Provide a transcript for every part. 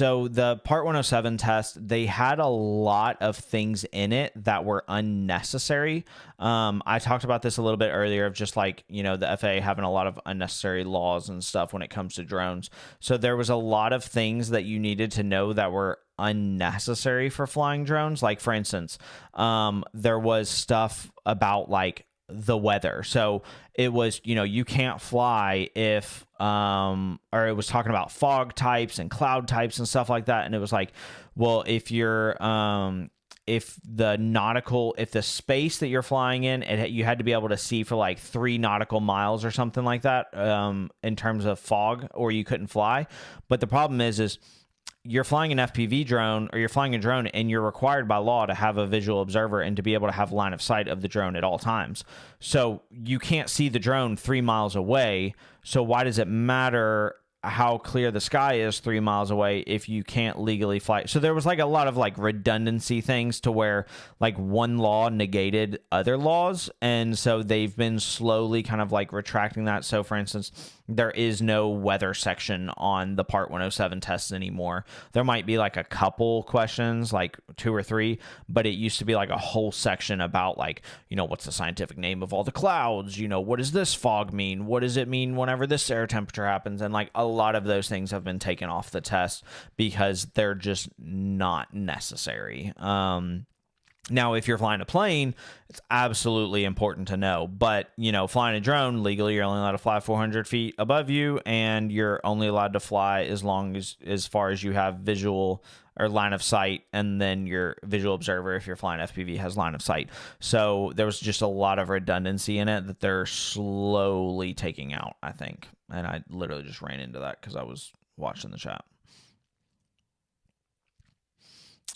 So the Part 107 test, they had a lot of things in it that were unnecessary. I talked about this a little bit earlier of just like, the FAA having a lot of unnecessary laws and stuff when it comes to drones. So there was a lot of things that you needed to know that were unnecessary for flying drones. Like, for instance, there was stuff about like the weather. So it was, you can't fly if or it was talking about fog types and cloud types and stuff like that. And it was like, well, if you're if the space that you're flying in, you had to be able to see for like 3 nautical miles or something like that in terms of fog, or you couldn't fly. But the problem is you're flying an FPV drone, or you're flying a drone, and you're required by law to have a visual observer and to be able to have line of sight of the drone at all times. So you can't see the drone 3 miles away. So why does it matter how clear the sky is 3 miles away if you can't legally fly? So there was like a lot of like redundancy things to where like one law negated other laws. And so they've been slowly kind of like retracting that. So for instance, there is no weather section on the Part 107 tests anymore. There might be like a couple questions, like 2 or 3, but it used to be like a whole section about like, what's the scientific name of all the clouds? What does this fog mean? What does it mean whenever this air temperature happens? And like a lot of those things have been taken off the test because they're just not necessary. Now, if you're flying a plane, it's absolutely important to know. But, flying a drone, legally, you're only allowed to fly 400 feet above you, and you're only allowed to fly as far as you have visual or line of sight, and then your visual observer, if you're flying FPV, has line of sight. So there was just a lot of redundancy in it that they're slowly taking out, I think. And I literally just ran into that because I was watching the chat.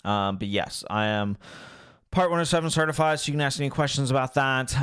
But yes, I am Part 107 certified, so you can ask any questions about that.